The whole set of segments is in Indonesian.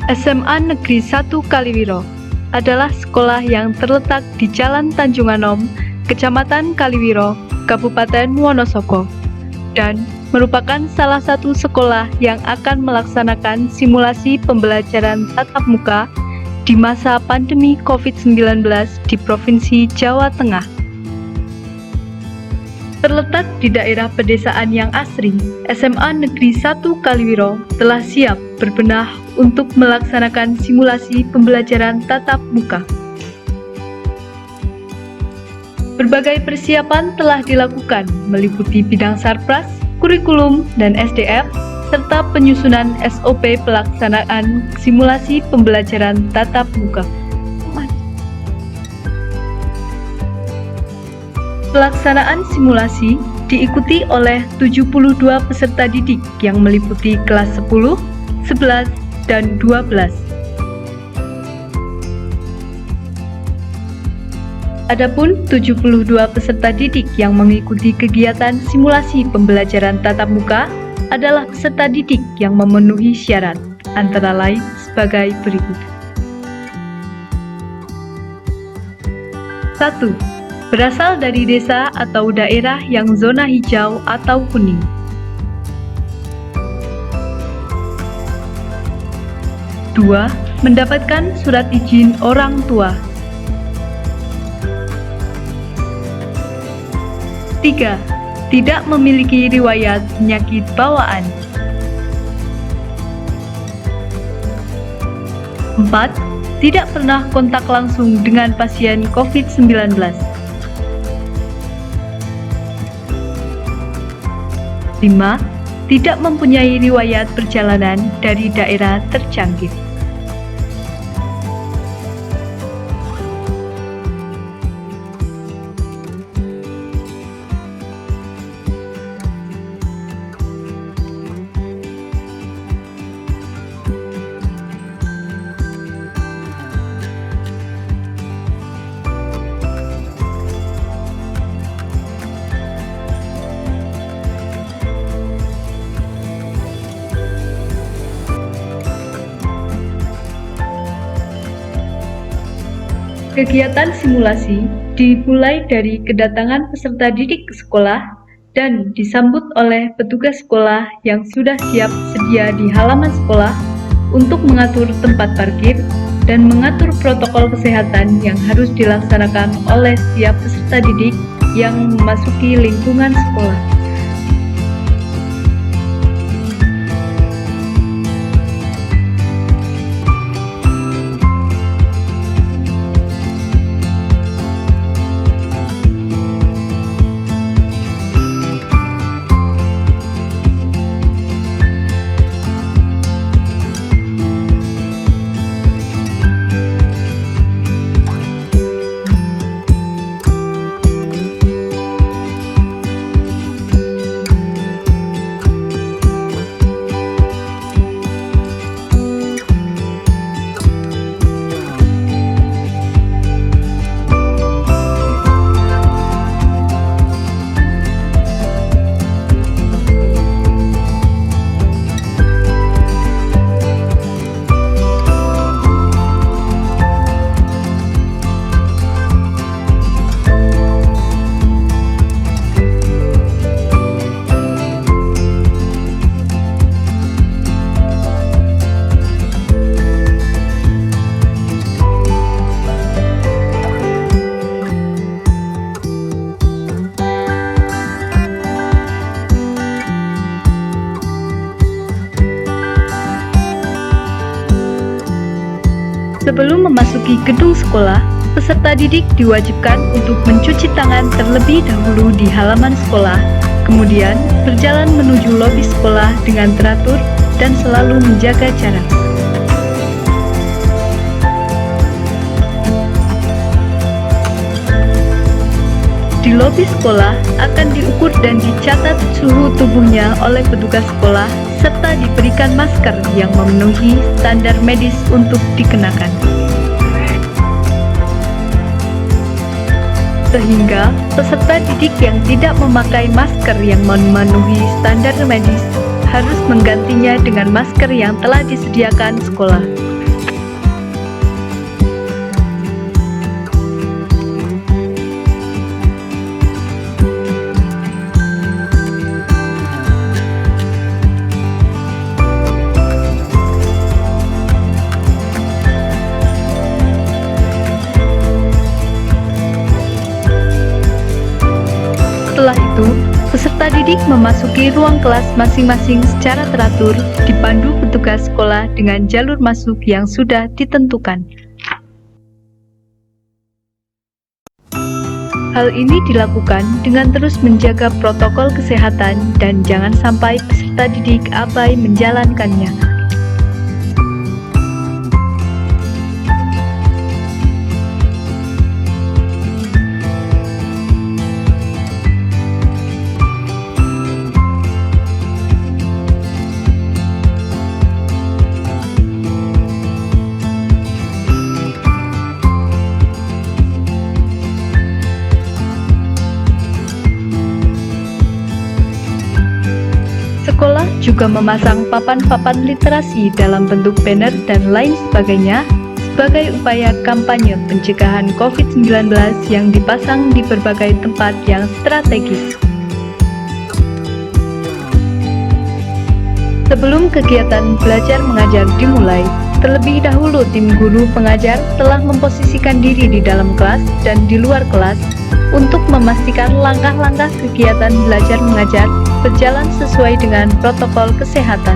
SMA Negeri 1 Kaliwiro adalah sekolah yang terletak di Jalan Tanjung Anom, Kecamatan Kaliwiro, Kabupaten Wonosobo, dan merupakan salah satu sekolah yang akan melaksanakan simulasi pembelajaran tatap muka di masa pandemi COVID-19 di Provinsi Jawa Tengah. Terletak di daerah pedesaan yang asri, SMA Negeri 1 Kaliwiro telah siap berbenah untuk melaksanakan simulasi pembelajaran tatap muka. Berbagai persiapan telah dilakukan meliputi bidang sarpras, kurikulum, dan SDM, serta penyusunan SOP pelaksanaan simulasi pembelajaran tatap muka. Pelaksanaan simulasi diikuti oleh 72 peserta didik yang meliputi kelas 10, 11, dan 12. Adapun 72 peserta didik yang mengikuti kegiatan simulasi pembelajaran tatap muka adalah peserta didik yang memenuhi syarat, antara lain sebagai berikut. 1. Berasal dari desa atau daerah yang zona hijau atau kuning. 2. Mendapatkan surat izin orang tua. 3. Tidak memiliki riwayat penyakit bawaan. 4. Tidak pernah kontak langsung dengan pasien COVID-19. 5. Tidak mempunyai riwayat perjalanan dari daerah terjangkit. Kegiatan simulasi dimulai dari kedatangan peserta didik ke sekolah dan disambut oleh petugas sekolah yang sudah siap sedia di halaman sekolah untuk mengatur tempat parkir dan mengatur protokol kesehatan yang harus dilaksanakan oleh setiap peserta didik yang memasuki lingkungan sekolah. Sebelum memasuki gedung sekolah, peserta didik diwajibkan untuk mencuci tangan terlebih dahulu di halaman sekolah, kemudian berjalan menuju lobi sekolah dengan teratur dan selalu menjaga jarak. Di lobi sekolah akan diukur dan dicatat suhu tubuhnya oleh petugas sekolah serta diberikan masker yang memenuhi standar medis untuk dikenakan. Sehingga peserta didik yang tidak memakai masker yang memenuhi standar medis harus menggantinya dengan masker yang telah disediakan sekolah. Peserta didik memasuki ruang kelas masing-masing secara teratur, dipandu petugas sekolah dengan jalur masuk yang sudah ditentukan. Hal ini dilakukan dengan terus menjaga protokol kesehatan dan jangan sampai peserta didik abai menjalankannya. Sekolah juga memasang papan-papan literasi dalam bentuk banner dan lain sebagainya sebagai upaya kampanye pencegahan COVID-19 yang dipasang di berbagai tempat yang strategis. Sebelum kegiatan belajar mengajar dimulai, terlebih dahulu tim guru pengajar telah memposisikan diri di dalam kelas dan di luar kelas untuk memastikan langkah-langkah kegiatan belajar mengajar berjalan sesuai dengan protokol kesehatan.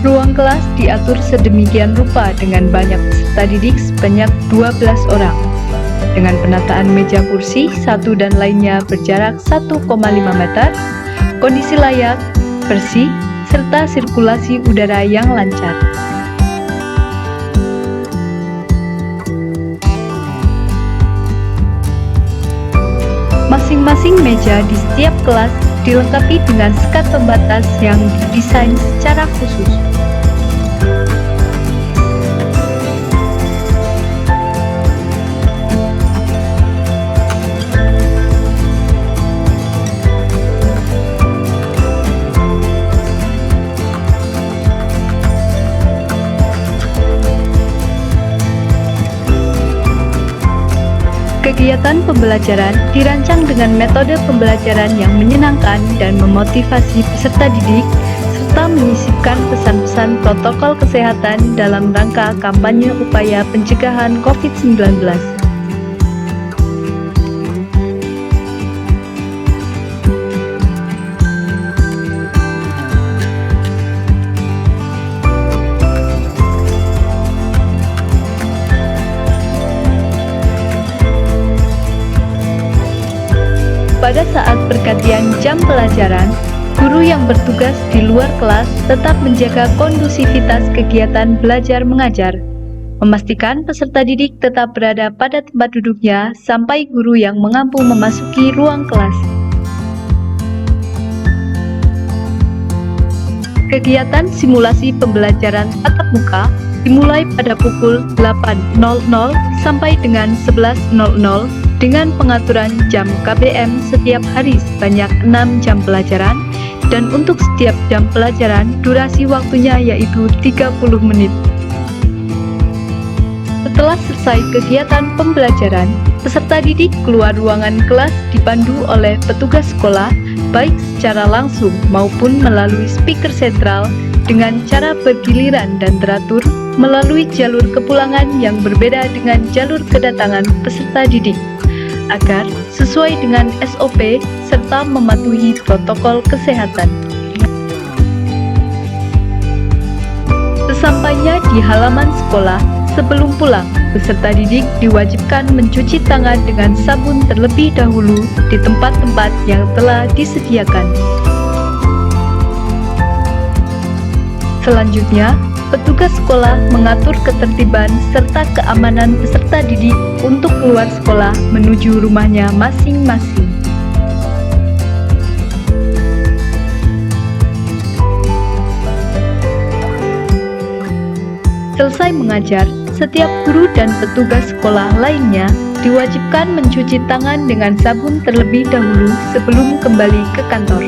Ruang kelas diatur sedemikian rupa dengan banyak peserta didik sebanyak 12 orang. Dengan penataan meja kursi satu dan lainnya berjarak 1,5 meter, kondisi layak, bersih, serta sirkulasi udara yang lancar. Masing-masing meja di setiap kelas dilengkapi dengan sekat pembatas yang didesain secara khusus. Kegiatan pembelajaran dirancang dengan metode pembelajaran yang menyenangkan dan memotivasi peserta didik, serta menyisipkan pesan-pesan protokol kesehatan dalam rangka kampanye upaya pencegahan COVID-19. Pada saat pergantian jam pelajaran, guru yang bertugas di luar kelas tetap menjaga kondusivitas kegiatan belajar mengajar, memastikan peserta didik tetap berada pada tempat duduknya sampai guru yang mengampu memasuki ruang kelas. Kegiatan simulasi pembelajaran tatap muka dimulai pada pukul 8.00 sampai dengan 11.00 dengan pengaturan jam KBM setiap hari sebanyak 6 jam pelajaran, dan untuk setiap jam pelajaran durasi waktunya yaitu 30 menit. Setelah selesai kegiatan pembelajaran, peserta didik keluar ruangan kelas dipandu oleh petugas sekolah baik secara langsung maupun melalui speaker sentral dengan cara bergiliran dan teratur melalui jalur kepulangan yang berbeda dengan jalur kedatangan peserta didik, agar sesuai dengan SOP serta mematuhi protokol kesehatan. Sesampainya di halaman sekolah, sebelum pulang, peserta didik diwajibkan mencuci tangan dengan sabun terlebih dahulu di tempat-tempat yang telah disediakan. Selanjutnya, petugas sekolah mengatur ketertiban serta keamanan peserta didik untuk keluar sekolah menuju rumahnya masing-masing. Selesai mengajar, setiap guru dan petugas sekolah lainnya diwajibkan mencuci tangan dengan sabun terlebih dahulu sebelum kembali ke kantor.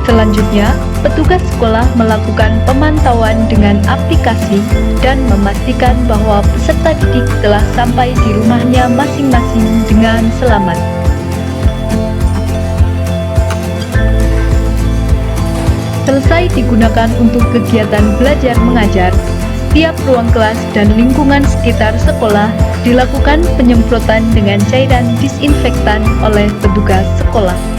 Selanjutnya, petugas sekolah melakukan pemantauan dengan aplikasi dan memastikan bahwa peserta didik telah sampai di rumahnya masing-masing dengan selamat. Selesai digunakan untuk kegiatan belajar mengajar, tiap ruang kelas dan lingkungan sekitar sekolah dilakukan penyemprotan dengan cairan disinfektan oleh petugas sekolah.